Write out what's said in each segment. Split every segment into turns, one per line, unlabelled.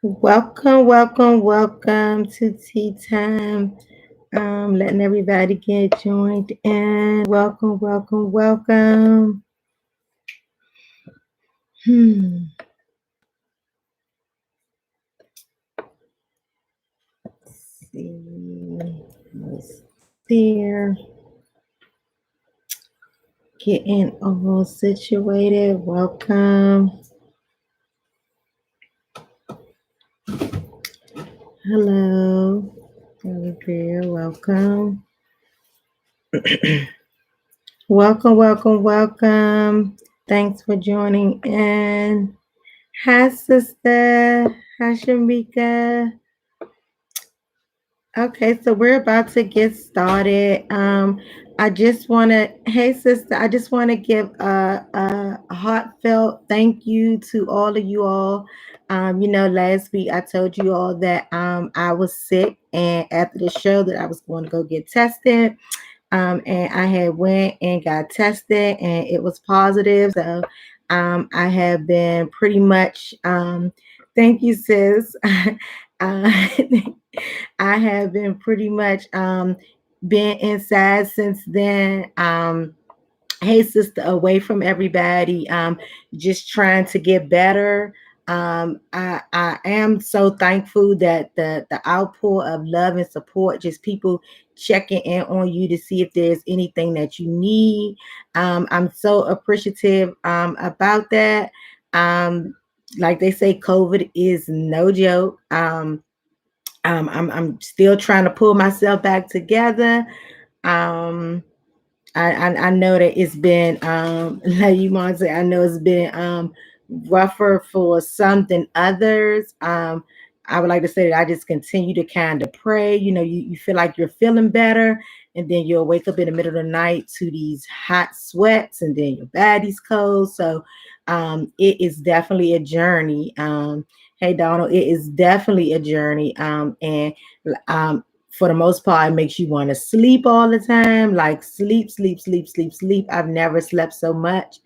Welcome to tea time. Letting everybody get joined in. Welcome. Hmm. See. Let's there. Getting all situated. Welcome. Hello. Gabriel, welcome. Welcome. Thanks for joining in. Hi, sister. Hi, Shamika. Okay, so we're about to get started. I just want to, hey, sister, I just want to give a heartfelt thank you to all of you all. Last week I told you all that I was sick, and after the show that I was going to go get tested. And I had went and got tested, and it was positive. So I have been pretty much. Thank you, sis. uh, I have been pretty much been inside since then. Hey, sister, away from everybody, just trying to get better. I am so thankful that the outpour of love and support, just people checking in on you to see if there's anything that you need. I'm so appreciative about that. Um, like they say, COVID is no joke. I'm still trying to pull myself back together. Um, I know that it's been like you want to say, I know it's been rougher for some than others. I would like to say that I just continue to kind of pray. You feel like you're feeling better, and then you'll wake up in the middle of the night to these hot sweats, and then your body's cold. So it is definitely a journey. Hey Donald, it is definitely a journey. And um, for the most part, it makes you want to sleep all the time, like sleep. I've never slept so much.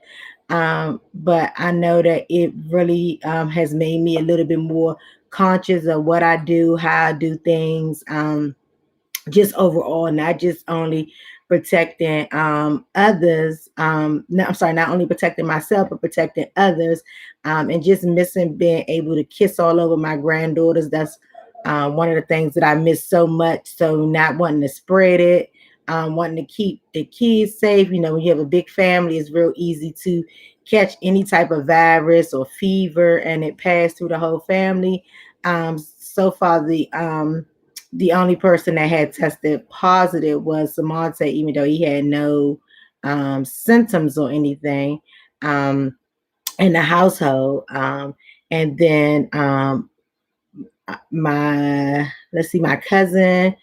But I know that it really has made me a little bit more conscious of what I do, how I do things, just overall, not just only protecting others. No, I'm sorry, not only protecting myself, but protecting others, and just missing being able to kiss all over my granddaughters. That's one of the things that I miss so much. So not wanting to spread it, wanting to keep the kids safe. When you have a big family, it's real easy to catch any type of virus or fever, and it passed through the whole family. So far, the only person that had tested positive was Samonte, even though he had no symptoms or anything um, in the household. And then my cousin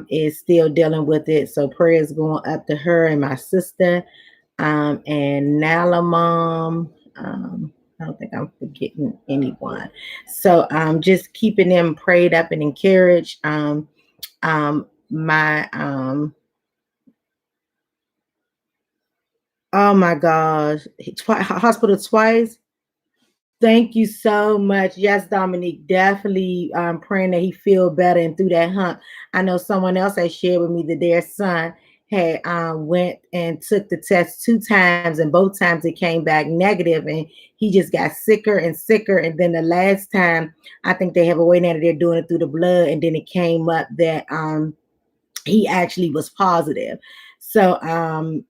is still dealing with it. So prayers going up to her and my sister, and Nala mom. I don't think I'm forgetting anyone. So just keeping them prayed up and encouraged. My Oh my gosh, hospital twice. Thank you so much. Yes, Dominique, definitely praying that he feel better and through that hump. I know someone else has shared with me that their son had went and took the test 2 times, and both times it came back negative, and he just got sicker and sicker. And then the last time, I think they have a way now that they're doing it through the blood, and then it came up that he actually was positive. So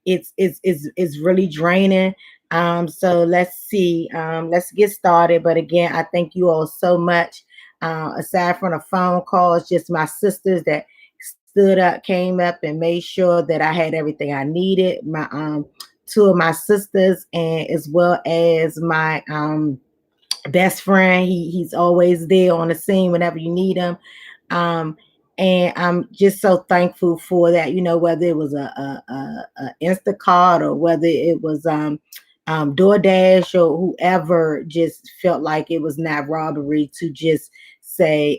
it's really draining. So let's see. Let's get started. But again, I thank you all so much. Aside from the phone calls, just my sisters that stood up, came up, and made sure that I had everything I needed. My two of my sisters, and as well as my best friend. He's always there on the scene whenever you need him. Um, and I'm just so thankful for that. Whether it was a Instacart or whether it was DoorDash or whoever, just felt like it was not robbery to just say,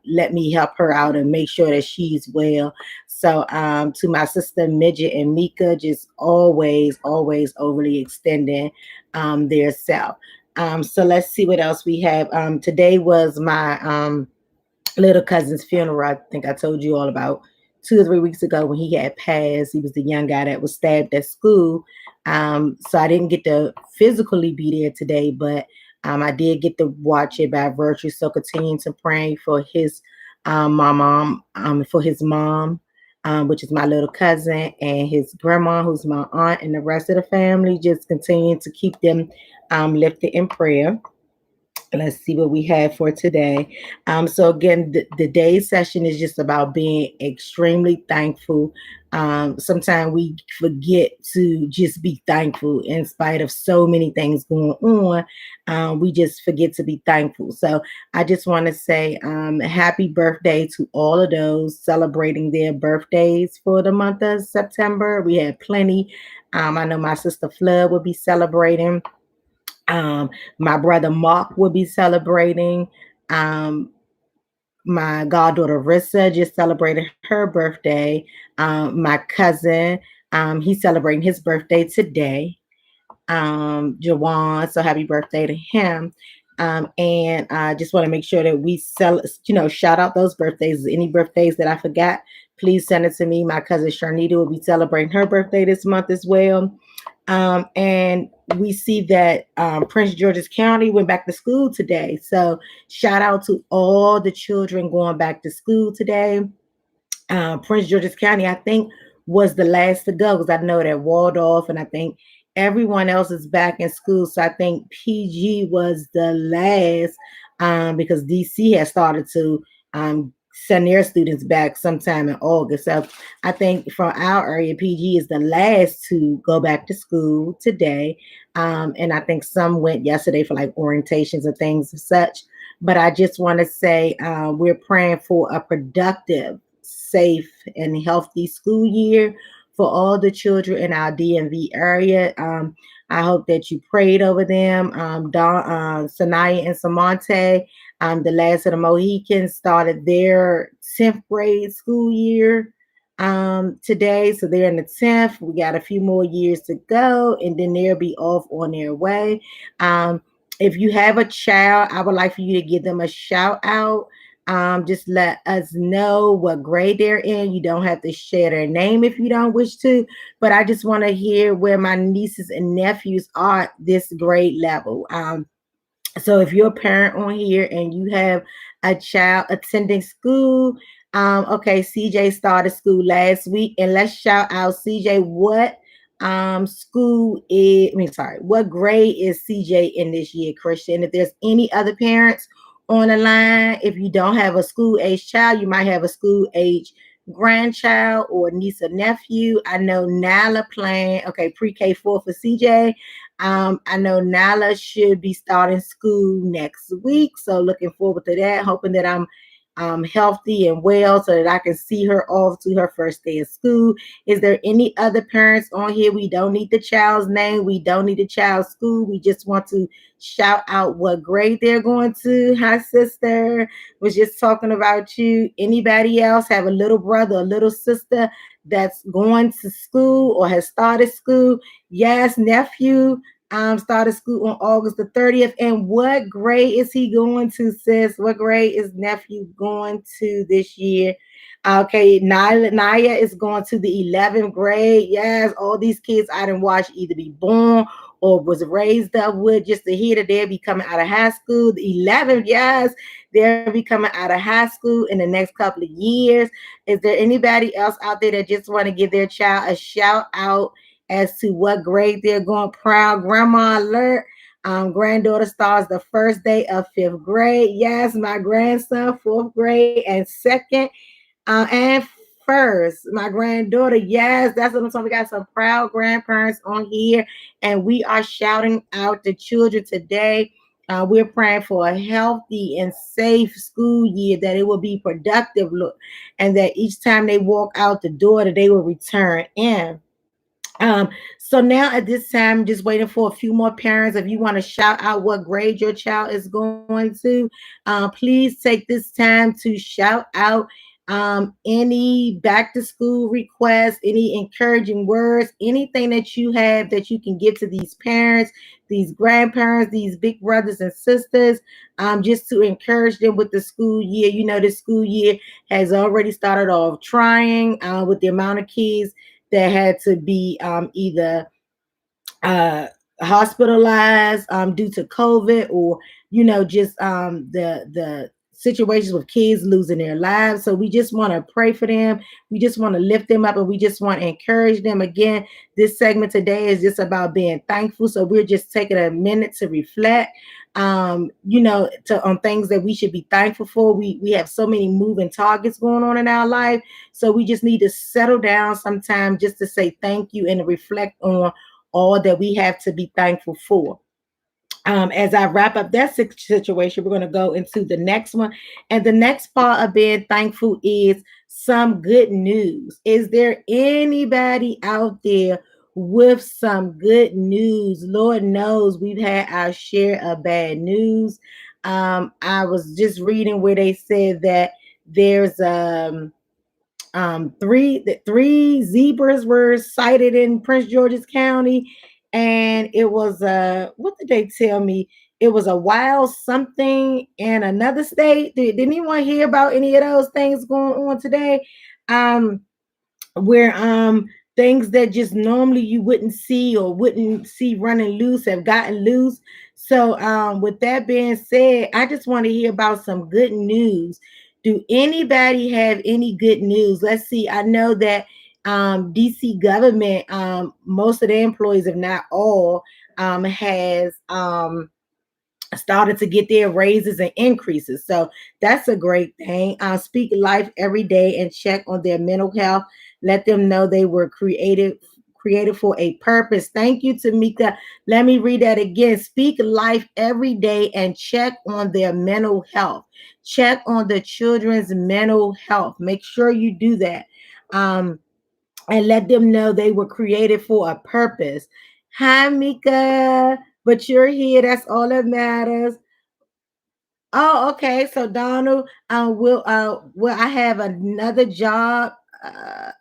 let me help her out and make sure that she's well. So to my sister Midget and Mika, just always overly extending their self. So let's see what else we have. Today was my little cousin's funeral. I think I told you all about 2 or 3 weeks ago when he had passed. He was the young guy that was stabbed at school. So I didn't get to physically be there today, but I did get to watch it by virtue. So continue to pray for his my mom, for his mom, which is my little cousin, and his grandma, who's my aunt, and the rest of the family. Just continue to keep them lifted in prayer. Let's see what we have for today. So again, the day session is just about being extremely thankful. Sometimes we forget to just be thankful in spite of so many things going on. We just forget to be thankful. So I just want to say happy birthday to all of those celebrating their birthdays for the month of September. We had plenty. I know my sister Flood will be celebrating. um, my brother Mark will be celebrating. Um, my goddaughter Rissa just celebrated her birthday. My cousin, he's celebrating his birthday today. Jawan, so happy birthday to him. And I just want to make sure that we shout out those birthdays. Any birthdays that I forgot, please send it to me. My cousin Sharnita will be celebrating her birthday this month as well. And we see that Prince George's County went back to school today. So shout out to all the children going back to school today. Prince George's County, I think, was the last to go because I know that Waldorf and I think everyone else is back in school. So I think PG was the last because DC has started to send their students back sometime in August. So I think from our area, PG is the last to go back to school today. And I think some went yesterday for like orientations and things of such. But I just want to say we're praying for a productive, safe, and healthy school year for all the children in our DMV area. I hope that you prayed over them. Sanaya and Samante, the last of the Mohicans, started their 10th grade school year today. So they're in the 10th. We got a few more years to go, and then they'll be off on their way. If you have a child, I would like for you to give them a shout out. Just let us know what grade they're in. You don't have to share their name if you don't wish to, but I just want to hear where my nieces and nephews are at this grade level. So if you're a parent on here and you have a child attending school, okay, CJ started school last week, and let's shout out CJ. What school is? I mean, sorry, what grade is CJ in this year, Christian? If there's any other parents on the line, if you don't have a school age child, you might have a school age grandchild or niece or nephew. I know Nala playing pre-K 4 for CJ. I know Nala should be starting school next week, so looking forward to that. Hoping that I'm healthy and well so that I can see her off to her first day of school. Is there any other parents on here? We don't need the child's name. We don't need the child's school. We just want to shout out what grade they're going to. Hi, sister. Was just talking about you. Anybody else have a little brother, a little sister that's going to school or has started school? Yes, nephew started school on August the 30th. And what grade is he going to, sis? What grade is nephew going to this year? Okay, Naya is going to the 11th grade. Yes, all these kids I didn't watch either be born or was raised up with, just to hear that they'll be coming out of high school. The 11th, yes, they'll be coming out of high school in the next couple of years. Is there anybody else out there that just want to give their child a shout out as to what grade they're going? Proud grandma alert. Granddaughter starts the first day of 5th grade. Yes, my grandson, 4th grade and 2nd. And first, my granddaughter. Yes, that's what I'm talking. We got some proud grandparents on here, and we are shouting out the children today. We're praying for a healthy and safe school year, that it will be productive, look, and that each time they walk out the door, that they will return in. Um, so now at this time, just waiting for a few more parents. If you want to shout out what grade your child is going to, please take this time to shout out. any back to school requests, any encouraging words, anything that you have that you can give to these parents, these grandparents, these big brothers and sisters, just to encourage them with the school year. You know, the school year has already started off trying with the amount of kids that had to be either uh, hospitalized due to COVID, or just the situations with kids losing their lives. So we just want to pray for them. We just want to lift them up, and we just want to encourage them. Again, this segment today is just about being thankful. So we're just taking a minute to reflect. On things that we should be thankful for. We have so many moving targets going on in our life, so we just need to settle down sometime just to say thank you and to reflect on all that we have to be thankful for. As I wrap up that situation, we're going to go into the next one. And the next part of being thankful is some good news. Is there anybody out there with some good news? Lord knows we've had our share of bad news. I was just reading where they said that there's three zebras were sighted in Prince George's County, and it was what did they tell me? It was a wild something in another state. Did anyone hear about any of those things going on today? Where things that just normally you wouldn't see or wouldn't see running loose have gotten loose. So with that being said, I just want to hear about some good news. Do anybody have any good news? Let's see. I know that DC government, most of the employees, if not all, has started to get their raises and increases. So that's a great thing. Speak life every day and check on their mental health. Let them know they were created for a purpose. Thank you, Tamika. Let me read that again. Speak life every day and check on their mental health. Check on the children's mental health. Make sure you do that. And let them know they were created for a purpose. Hi, Mika, but you're here. That's all that matters. Oh, okay. So Donald, will I have another job?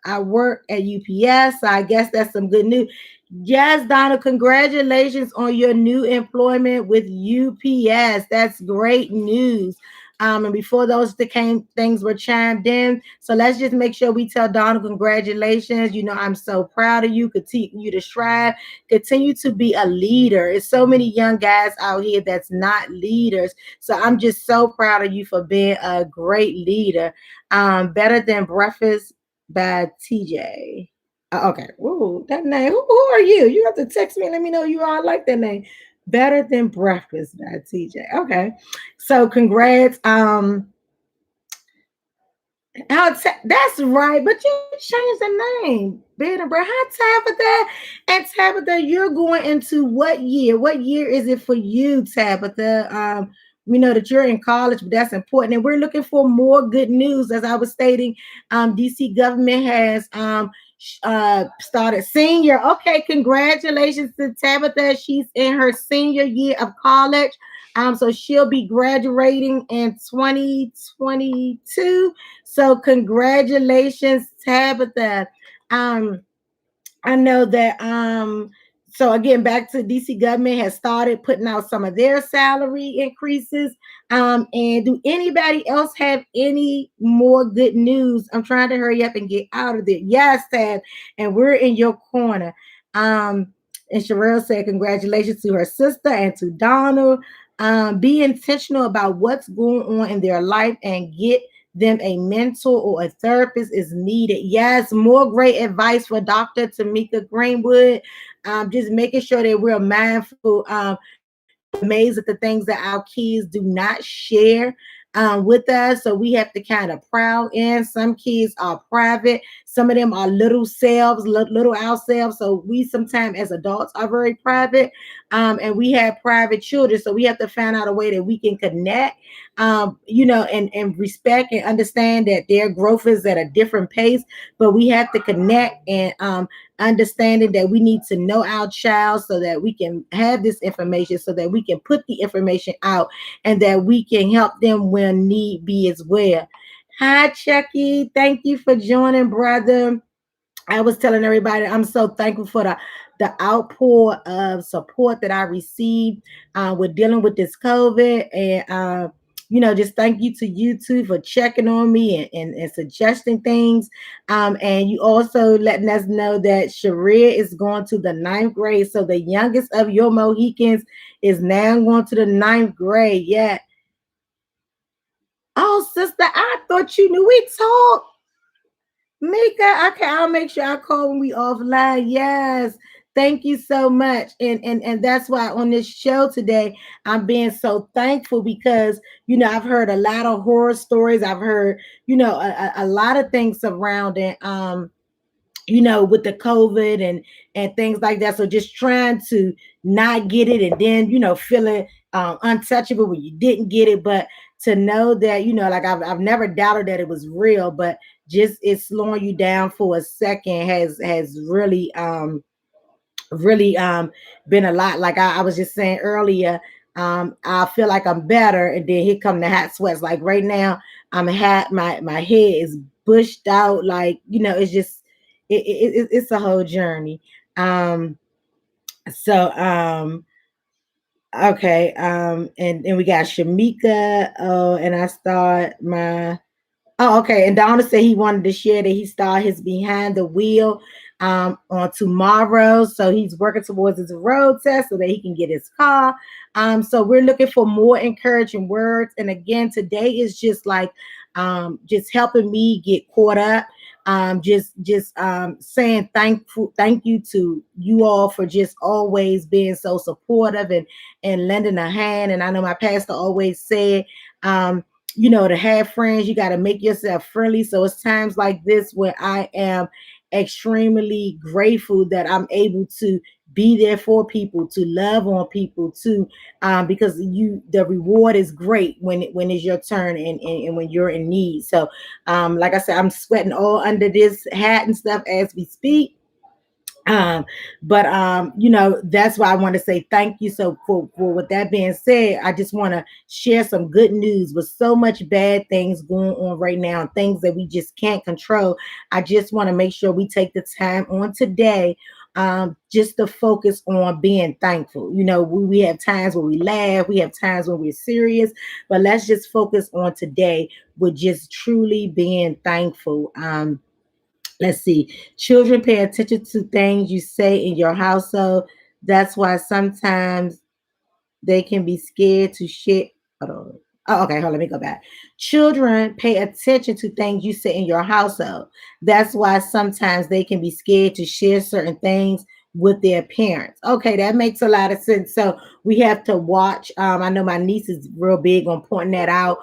I work at UPS. So I guess that's some good news. Yes, Donald, congratulations on your new employment with UPS. That's great news. And before those things were chimed in, so let's just make sure we tell Donald congratulations. I'm so proud of you. Continue to strive. Continue to be a leader. It's so many young guys out here that's not leaders. So I'm just so proud of you for being a great leader. Better Than Breakfast by TJ. Okay. Ooh, that name. Who are you? You have to text me and let me know you all like that name. Better Than Breakfast by TJ. Okay. So congrats. That's right, but you changed the name. Bed and Breakfast. Hi, Tabitha. And Tabitha, you're going into what year? What year is it for you, Tabitha? We know that you're in college, but that's important. And we're looking for more good news. As I was stating, DC government has started senior. Okay, congratulations to Tabitha. She's in her senior year of college. So she'll be graduating in 2022. So congratulations, Tabitha. I know that so again, back to DC government has started putting out some of their salary increases. And do anybody else have any more good news? I'm trying to hurry up and get out of there. Yes, Tab, and we're in your corner. And Sherelle said congratulations to her sister and to Donald. Be intentional about what's going on in their life and get them a mentor or a therapist is needed. Yes, more great advice for Dr. Tamika Greenwood. Just making sure that we're mindful. We're amazed at the things that our kids do not share with us. So we have to kind of proud in. Some kids are private. Some of them are little selves, little ourselves. So we sometimes as adults are very private. And we have private children. So we have to find out a way that we can connect, and respect and understand that their growth is at a different pace. But we have to connect and understanding that we need to know our child so that we can have this information, so that we can put the information out and that we can help them when need be as well. Hi, Chucky. Thank you for joining, brother. I was telling everybody I'm so thankful for the outpour of support that I received with dealing with this COVID. And just thank you to you too for checking on me and suggesting things. And you also letting us know that Sharia is going to the ninth grade. So the youngest of your Mohicans is now going to the ninth grade. Yeah. Oh, sister, I thought you knew we talked. Mika, okay, I'll make sure I call when we offline. Yes. Thank you so much. And that's why on this show today, I'm being so thankful because I've heard a lot of horror stories. I've heard, a lot of things surrounding with the COVID and things like that. So just trying to not get it and then, feeling untouchable when you didn't get it. But to know that, like I've never doubted that it was real, but just it's slowing you down for a second has really been a lot. Like I was just saying earlier, I feel like I'm better, and then here come the hot sweats. Like right now, my head is bushed out. Like it's just it's a whole journey. So okay, and we got Shamika. Oh, and I start my Oh, okay. And Donna said he wanted to share that he started his behind the wheel on tomorrow. So he's working towards his road test so that he can get his car. So we're looking for more encouraging words. And again, today is just like just helping me get caught up. Just saying thank you to you all for just always being so supportive and lending a hand. And I know my pastor always said, to have friends, you got to make yourself friendly. So it's times like this where I am extremely grateful that I'm able to be there for people, to love on people, to because the reward is great when it's your turn and when you're in need. So like I said, I'm sweating all under this hat and stuff as we speak. um but that's why I want to say thank you. So for with that being said, I just want to share some good news. With so much bad things going on right now, things that we just can't control, I just want to make sure we take the time on today just to focus on being thankful. We have times where we laugh, we have times when we're serious, but let's just focus on today with just truly being thankful. Let's see. Children pay attention to things you say in your household. That's why sometimes they can be scared to share. Hold on. Oh, okay. Hold on. Let me go back. Children pay attention to things you say in your household. That's why sometimes they can be scared to share certain things with their parents. Okay, that makes a lot of sense. So we have to watch. I know my niece is real big on pointing that out.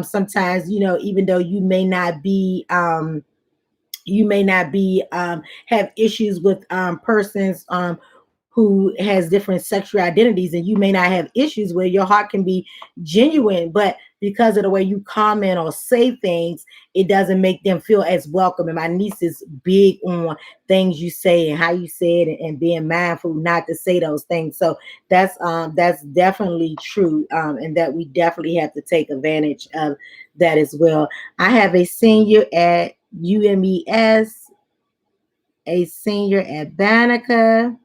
Sometimes, even though you may not be have issues with persons who has different sexual identities, and you may not have issues where your heart can be genuine, but because of the way you comment or say things, it doesn't make them feel as welcome. And my niece is big on things you say and how you say it, and being mindful not to say those things. So that's definitely true, and that we definitely have to take advantage of that as well. I have a senior at UMES, a senior at Banneker.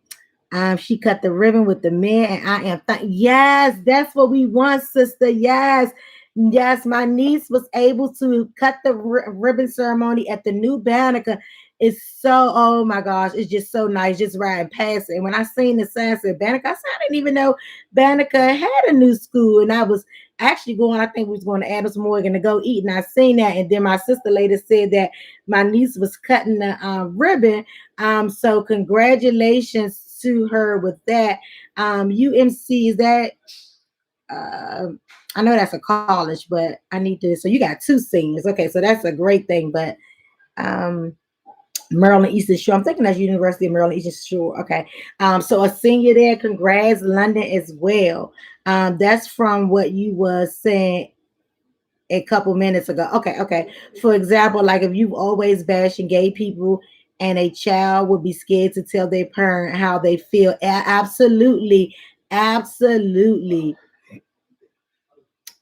She cut the ribbon with the men, and I am yes, that's what we want, sister. Yes, yes. My niece was able to cut the ribbon ceremony at the new Banneker. It's so, oh my gosh, it's just so nice, just riding past it. And when I seen the sign said Banneker, I said I didn't even know Banneker had a new school, and I was actually going. I think we was going to Adams Morgan to go eat, and I seen that, and then my sister later said that my niece was cutting the ribbon. So congratulations to her with that. UMC is that I know that's a college, but I need to. So you got two seniors, okay? So that's a great thing. But um, Maryland Eastern Shore, I'm thinking that's University of Maryland Eastern Shore. Okay, so a senior there. Congrats, London as well. That's from what you was saying a couple minutes ago. Okay, okay. For example, like if you've always bashing gay people and a child would be scared to tell their parent how they feel. Absolutely, absolutely.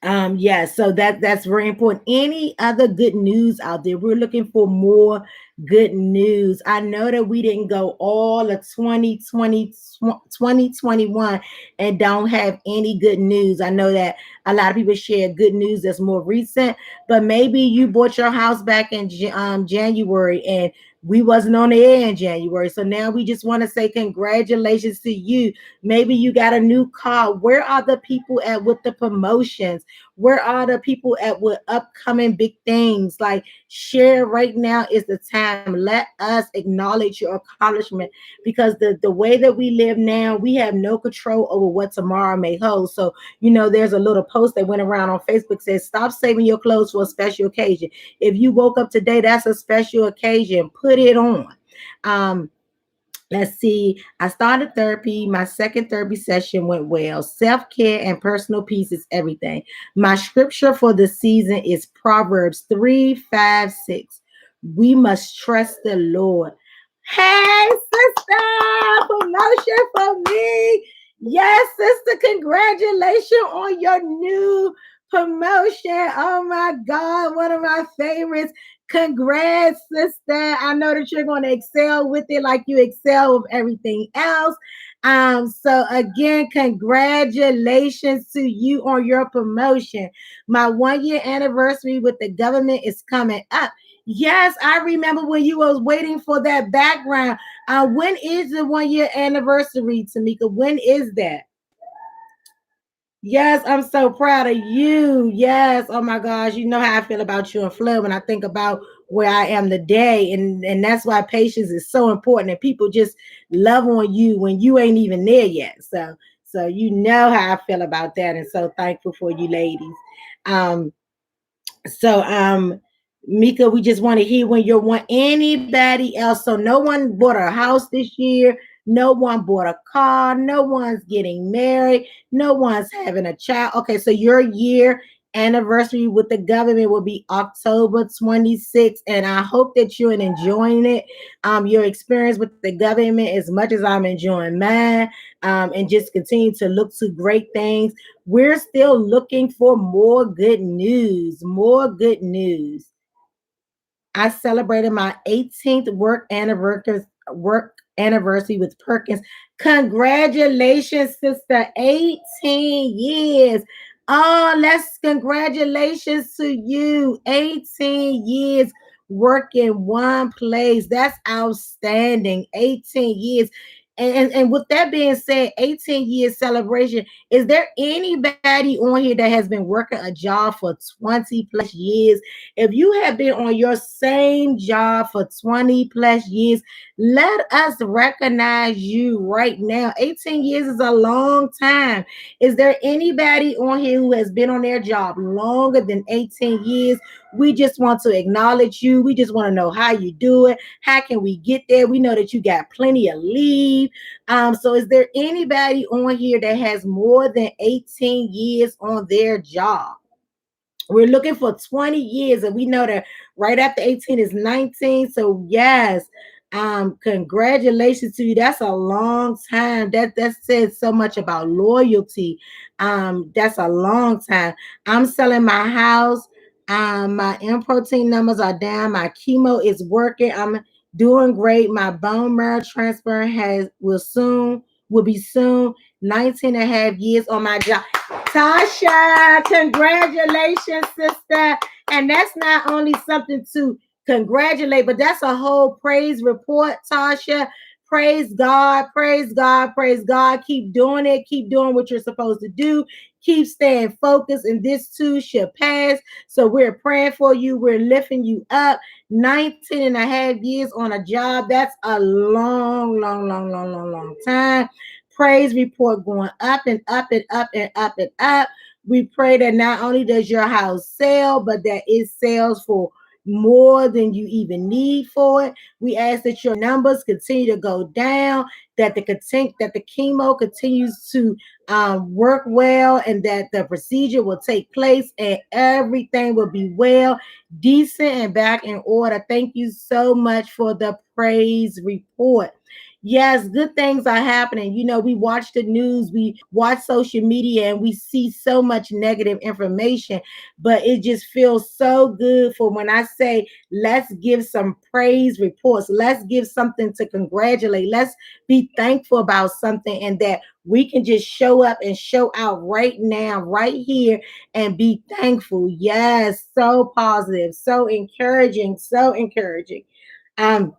Yeah, so that's very important. Any other good news out there? We're looking for more good news. I know that we didn't go all of 2020 2021 and don't have any good news. I know that a lot of people share good news that's more recent, but maybe you bought your house back in January and we wasn't on the air in January. So now we just want to say congratulations to you. Maybe you got a new car. Where are the people at with the promotions? Where are the people at with upcoming big things? Like, share right now is the time. Let us acknowledge your accomplishment, because the way that we live now, we have no control over what tomorrow may hold. So, there's a little post that went around on Facebook, says, stop saving your clothes for a special occasion. If you woke up today, that's a special occasion. Put it on. Um, Let's see. I started therapy. My second therapy session went well. Self care and personal peace is everything. My scripture for the season is Proverbs 3:5-6. We must trust the Lord. Hey, sister, promotion for me. Yes, sister, congratulations on your new promotion. Oh my God, one of my favorites. Congrats, sister. I know that you're going to excel with it like you excel with everything else. So again, congratulations to you on your promotion. My 1 year anniversary with the government is coming up. Yes, I remember when you was waiting for that background. When is the 1 year anniversary, Tamika? When is that? Yes, I'm so proud of you. Yes. Oh my gosh. You know how I feel about you and Fleur when I think about where I am today. And that's why patience is so important. And people just love on you when you ain't even there yet. So you know how I feel about that. And so thankful for you ladies. Um, so Mika, we just want to hear when you want anybody else. So no one bought a house this year. No one bought a car. No one's getting married. No one's having a child. Okay, so your year anniversary with the government will be October 26th. And I hope that you're enjoying it. Your experience with the government as much as I'm enjoying mine. And just continue to look to great things. We're still looking for more good news. More good news. I celebrated my 18th work anniversary with Perkins. Congratulations, sister. 18 years. Oh, let's congratulations to you. 18 years working one place. That's outstanding. 18 years. And with that being said, 18 years celebration. Is there anybody on here that has been working a job for 20 plus years? If you have been on your same job for 20 plus years, let us recognize you right now. 18 years is a long time. Is there anybody on here who has been on their job longer than 18 years? We just want to acknowledge you. We just want to know how you do it. How can we get there? We know that you got plenty of leave. So is there anybody on here that has more than 18 years on their job? We're looking for 20 years, and we know that right after 18 is 19. So yes, congratulations to you. That's a long time. That says so much about loyalty. That's a long time. I'm selling my house. My M protein numbers are down. My chemo is working. I'm doing great. My bone marrow transplant will be soon. 19 and a half years on my job. Tasha, congratulations, sister. And that's not only something to congratulate, but that's a whole praise report, Tasha. Praise God, praise God, praise God. Keep doing it. Keep doing what you're supposed to do. Keep staying focused, and this too shall pass. So we're praying for you. We're lifting you up. 19 and a half years on a job. That's a long, long, long, long, long, long time. Praise report going up and up and up and up and up. We pray that not only does your house sell, but that it sells for more than you even need for it. We ask that your numbers continue to go down, that the chemo continues to work well, and that the procedure will take place and everything will be well, decent, and back in order. Thank you so much for the praise report. Yes, good things are happening. We watch the news, we watch social media, and we see so much negative information, but it just feels so good for when I say, let's give some praise reports, let's give something to congratulate, let's be thankful about something, and that we can just show up and show out right now, right here, and be thankful. Yes, so positive, so encouraging, so encouraging. Um,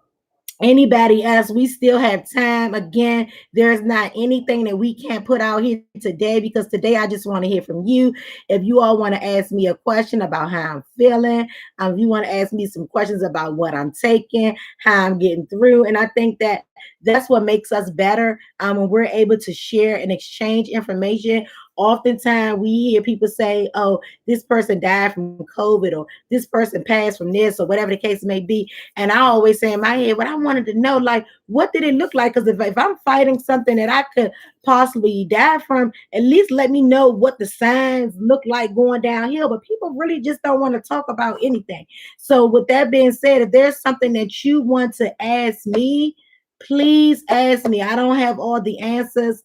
Anybody else, we still have time. Again, there's not anything that we can't put out here today, because today I just want to hear from you. If you all want to ask me a question about how I'm feeling, if you want to ask me some questions about what I'm taking, how I'm getting through, and I think that that's what makes us better, when we're able to share and exchange information. Oftentimes we hear people say, oh, this person died from COVID, or this person passed from this, or whatever the case may be, and I always say in my head, what I wanted to know, like, what did it look like? Because if I'm fighting something that I could possibly die from, at least let me know what the signs look like going downhill. But people really just don't want to talk about anything. So, with that being said, if there's something that you want to ask me, please ask me. I don't have all the answers.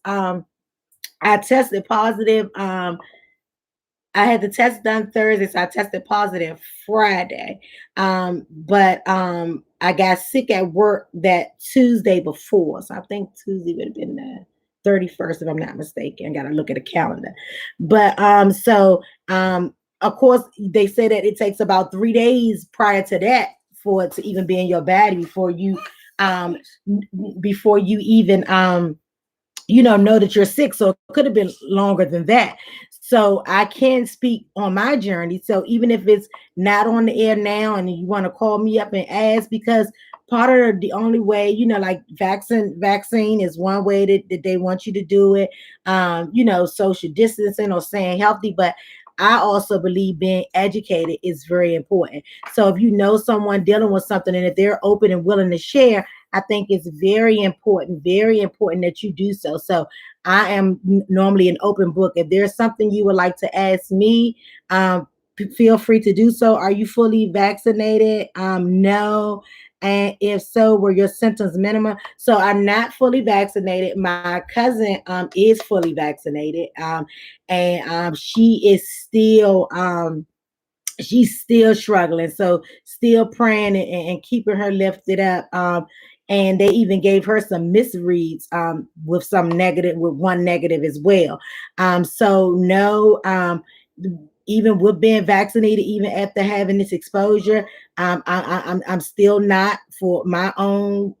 I tested positive. I had the test done Thursday, so I tested positive Friday. But I got sick at work that Tuesday before. So I think Tuesday would have been the 31st, if I'm not mistaken. I gotta look at the calendar. But of course they say that it takes about 3 days prior to that for it to even be in your body um before you even know that you're sick. So it could have been longer than that. So I can speak on my journey. So even if it's not on the air now and you want to call me up and ask, because part of the only way, like vaccine is one way that they want you to do it. Social distancing or staying healthy, but I also believe being educated is very important. So if you know someone dealing with something, and if they're open and willing to share, I think it's very important that you do so. So I am normally an open book. If there's something you would like to ask me, feel free to do so. Are you fully vaccinated? No. And if so, were your symptoms minimal? So I'm not fully vaccinated. My cousin is fully vaccinated, and she's still struggling. So still praying and keeping her lifted up. And they even gave her some misreads, with one negative as well. So no, even with being vaccinated, even after having this exposure, I'm still not, for my own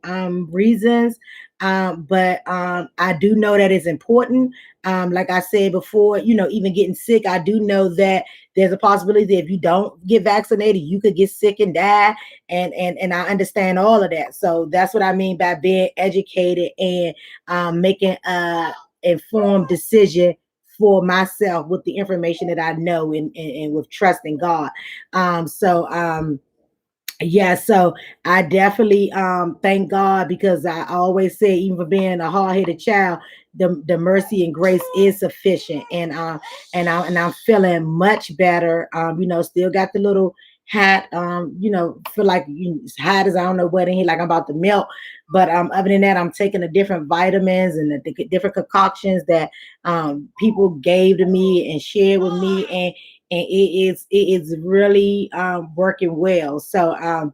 reasons. But I do know that it's important. Like I said before, even getting sick, I do know that there's a possibility that if you don't get vaccinated, you could get sick and die. And I understand all of that. So that's what I mean by being educated and making a informed decision for myself with the information that I know, and with trusting God. Yeah, so I definitely thank God, because I always say, even for being a hard-headed child, the mercy and grace is sufficient. And I'm feeling much better. Still got the little hat, feel like it's hot as I don't know what in here, like I'm about to melt. But other than that, I'm taking the different vitamins and the different concoctions that people gave to me and shared with me, and it is really working well. So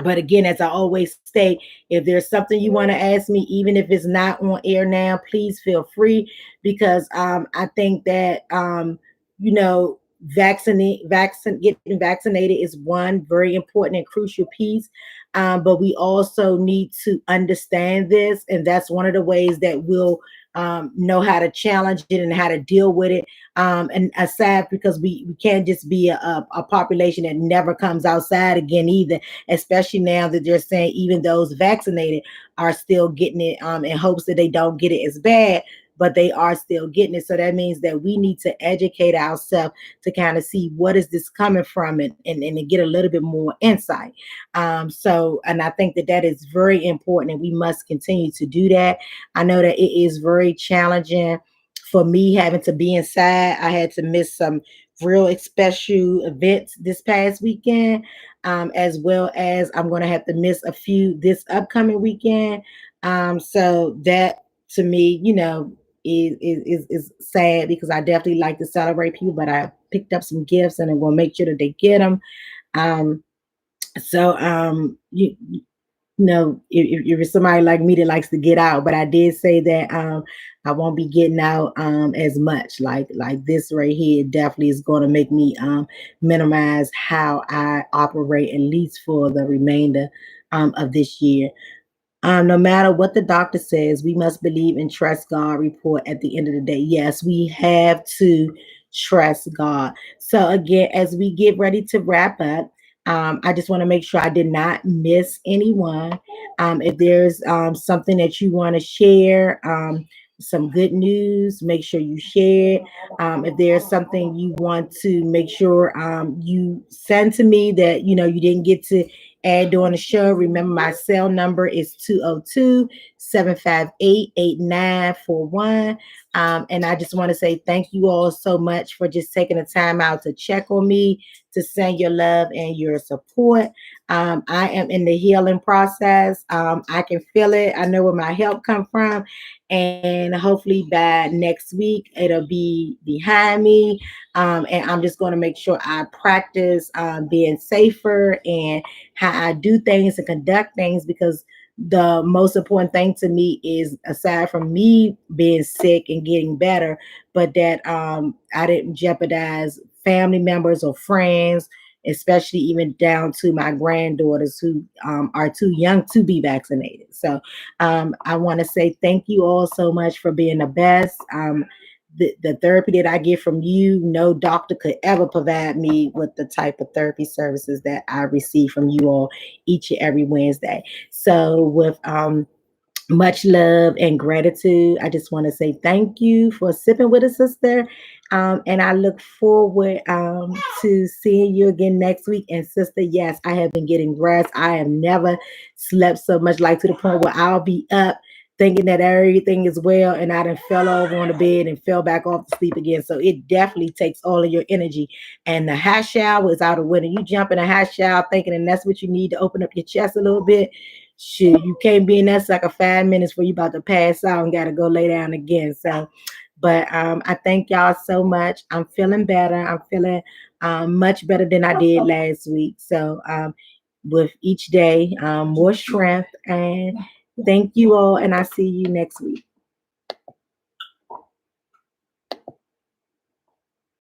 but again, as I always state, if there's something you want to ask me, even if it's not on air now, please feel free, because I think that getting vaccinated is one very important and crucial piece. But we also need to understand this, and that's one of the ways that we'll know how to challenge it and how to deal with it. And aside, because we can't just be a population that never comes outside again either, especially now that they're saying even those vaccinated are still getting it, in hopes that they don't get it as bad, but they are still getting it. So that means that we need to educate ourselves to kind of see what is this coming from, and to get a little bit more insight. And I think that that is very important, and we must continue to do that. I know that it is very challenging for me having to be inside. I had to miss some real special events this past weekend, as well as I'm going to have to miss a few this upcoming weekend. So that to me, is sad because I definitely like to celebrate people, but I picked up some gifts and I'm gonna make sure that they get them. Um, if you're somebody like me that likes to get out, but I did say that I won't be getting out as much. Like this right here definitely is going to make me minimize how I operate at least for the remainder of this year. No matter what the doctor says, we must believe and trust God report at the end of the day. Yes, we have to trust God. So, again, as we get ready to wrap up, I just want to make sure I did not miss anyone. If there's something that you want to share, some good news, make sure you share it. If there's something you want to make sure you send to me that you didn't get to add during the show, remember my cell number is 202-758-8941. And I just want to say thank you all so much for just taking the time out to check on me, to send your love and your support. I am in the healing process. I can feel it. I know where my help come from. And hopefully by next week, it'll be behind me. And I'm just going to make sure I practice being safer and how I do things and conduct things, because the most important thing to me is, aside from me being sick and getting better, but that I didn't jeopardize family members or friends, especially even down to my granddaughters who are too young to be vaccinated. So I want to say thank you all so much for being the best. The therapy that I get from you, no doctor could ever provide me with the type of therapy services that I receive from you all each and every Wednesday. So with much love and gratitude, I just want to say thank you for sipping with a sister. And I look forward to seeing you again next week. And sister, yes, I have been getting rest. I have never slept so much, like to the point where I'll be up thinking that everything is well, and I done fell over on the bed and fell back off to sleep again. So it definitely takes all of your energy. And the hot shower is out of window. You jump in a hot shower thinking, and that's what you need to open up your chest a little bit. Shit, you can't be in that sucker 5 minutes before you about to pass out and gotta go lay down again. So, but I thank y'all so much. I'm feeling better. I'm feeling much better than I did last week. So with each day, more strength. And thank you all, and I see you next week.